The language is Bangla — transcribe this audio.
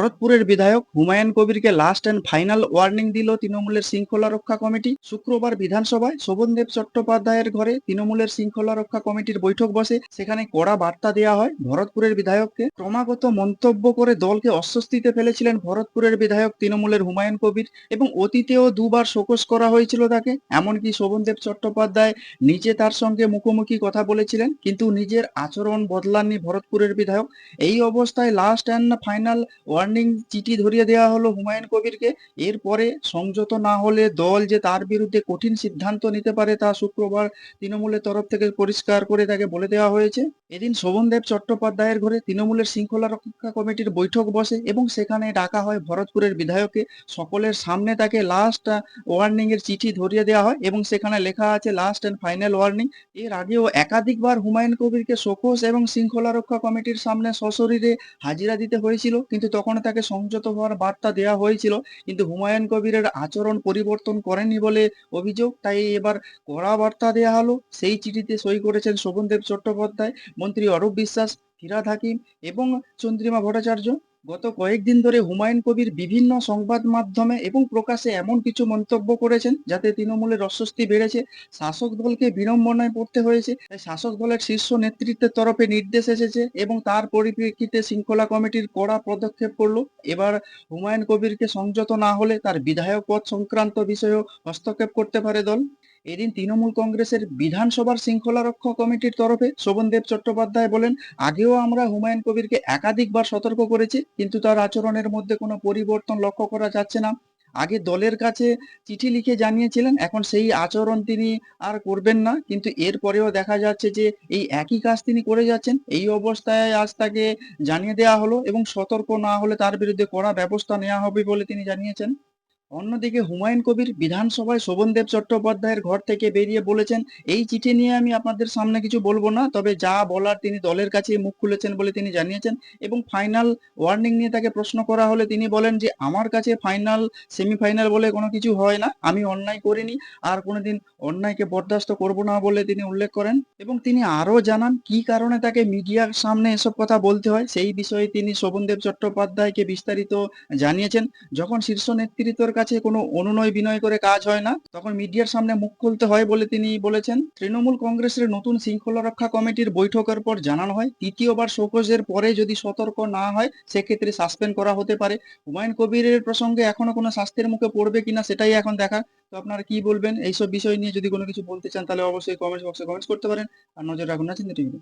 ভরতপুরের বিধায়ক হুমায়ুন কবিরকে লাস্ট অ্যান্ড ফাইনাল ওয়ার্নিং দিল তৃণমূলের শৃঙ্খলা রক্ষা কমিটি। শুক্রবার বিধানসভায় শোভনদেব চট্টোপাধ্যায়ের ঘরে তৃণমূলের শৃঙ্খলা রক্ষা কমিটির বৈঠক বসে। সেখানে কড়া বার্তা দেওয়া হয় ভরতপুরের বিধায়ককে। ক্রমাগত মন্তব্য করে দলকে অস্বস্তিতে ফেলেছিলেন ভরতপুরের বিধায়ক তৃণমূলের হুমায়ুন কবির, এবং অতীতেও দুবার শোকজ করা হয়েছিল তাকে। এমনকি শোভনদেব চট্টোপাধ্যায় নিজে তার সঙ্গে মুখোমুখি কথা বলেছিলেন, কিন্তু নিজের আচরণ বদলাননি ভরতপুরের বিধায়ক। এই অবস্থায় লাস্ট অ্যান্ড ফাইনাল ওয়ার্নিং চিঠি ধরিয়ে দেওয়া হলো হুমায়ুন কবিরকে। এরপরে সংযত না হলে দল যে তার বিরুদ্ধে কঠিন সিদ্ধান্ত নিতে পারে তা শুক্রবার তৃণমূলের তরফ থেকে পরিষ্কার করে তাকে বলে দেওয়া হয়েছে। এদিন শোভনদেব চট্টোপাধ্যায়ের ঘরে তৃণমূলের শৃঙ্খলা রক্ষা কমিটির বৈঠক বসে এবং সেখানে ডাকা হয় ভরতপুরের বিধায়ককে। সকলের সামনে তাকে লাস্ট ওয়ার্নিং এর চিঠি ধরিয়ে দেওয়া হয় এবং সেখানে লেখা আছে লাস্ট অ্যান্ড ফাইনাল ওয়ার্নিং। এর আগেও একাধিকবার হুমায়ুন কবিরকে শোকজ এবং শৃঙ্খলা রক্ষা কমিটির সামনে সশরীরে হাজিরা দিতে হয়েছিল, কিন্তু তখন তাকে সংযত হওয়ার বার্তা দেওয়া হয়েছিল। কিন্তু হুমায়ুন কবিরের আচরণ পরিবর্তন করেনি বলে অভিযোগ, তাই এবার কড়া বার্তা দেওয়া হলো। সেই চিঠিতে সই করেছেন শোভনদেব চট্টোপাধ্যায়, মন্ত্রী অরূপ বিশ্বাস, ফিরহাদ হাকিম এবং চন্দ্রিমা ভট্টাচার্য। গত কয়েকদিন ধরে হুমায়ুন কবির বিভিন্ন সংবাদ মাধ্যমে এবং প্রকাশ্যে এমন কিছু মন্তব্য করেছেন যাতে তৃণমূলের অস্বস্তি বেড়েছে। শাসক দলকে বিড়ম্বনায় পড়তে হয়েছে, তাই শাসক দলের শীর্ষ নেতৃত্বের তরফে নির্দেশ এসেছে এবং তার পরিপ্রেক্ষিতে শৃঙ্খলা কমিটির কড়া পদক্ষেপ করলো। এবার হুমায়ুন কবিরকে সংযত না হলে তার বিধায়ক পদ সংক্রান্ত বিষয়েও হস্তক্ষেপ করতে পারে দল। এদিন তৃণমূল কংগ্রেসের বিধানসভার শৃঙ্খলা রক্ষা কমিটির তরফে শোভনদেব চট্টোপাধ্যায় বলেন, আগেও আমরা হুমায়ুন কবিরকে একাধিকবার সতর্ক করেছি, কিন্তু তার আচরণের মধ্যে কোনো পরিবর্তন লক্ষ্য করা যাচ্ছে না। আগে দলের কাছে চিঠি লিখে জানিয়েছিলেন, এখন সেই আচরণ তিনি আর করবেন না, কিন্তু এরপরেও দেখা যাচ্ছে যে এই একই কাজ তিনি করে যাচ্ছেন। এই অবস্থায় আজ তাকে জানিয়ে দেওয়া হলো এবং সতর্ক না হলে তার বিরুদ্ধে কড়া ব্যবস্থা নেওয়া হবে বলে তিনি জানিয়েছেন। অন্যদিকে হুমায়ুন কবির বিধানসভায় শোভনদেব চট্টোপাধ্যায়ের ঘর থেকে বেরিয়ে বলেছেন, এই চিঠি নিয়ে আমি আপনাদের সামনে কিছু বলবো না, তবে যা বলার তিনি দলের কাছে মুখ খুলেছেন বলে তিনি জানিয়েছেন। এবং ফাইনাল ওয়ার্নিং নিয়ে তাকে প্রশ্ন করা হলে তিনি বলেন যে আমার কাছে ফাইনাল সেমিফাইনাল বলে কোনো কিছু হয় না, আমি অন্যায় করিনি, আর কোনোদিন অন্যায়কে বরদাস্ত করব না বলে তিনি উল্লেখ করেন। এবং তিনি আরো জানান কি কারণে তাকে মিডিয়ার সামনে এসব কথা বলতে হয়, সেই বিষয়ে তিনি শোভনদেব চট্টোপাধ্যায়কে বিস্তারিত জানিয়েছেন। যখন শীর্ষ নেতৃত্বের কাছে কোনো অনুনয় বিনয় করে কাজ হয় না, তখন মিডিয়ার সামনে মুখ খুলতে হয় বলে তিনি বলেছেন। তৃণমূল কংগ্রেসের নতুন শৃঙ্খলা রক্ষা কমিটির বৈঠকের পর জানানো হয়, তৃতীয়বার শোকজের পরে যদি সতর্ক না হয় সেক্ষেত্রে সাসপেন্ড করা হতে পারে। হুমায়ুন কবিরের প্রসঙ্গে এখনো কোনো শাস্তির মুখে পড়বে কিনা সেটাই এখন দেখা। তো আপনারা কি বলবেন এইসব বিষয় নিয়ে? যদি কোনো কিছু বলতে চান তাহলে অবশ্যই কমেন্ট বক্সে কমেন্টস করতে পারেন। আর নজর রাখুন না চিন্তা টিভি।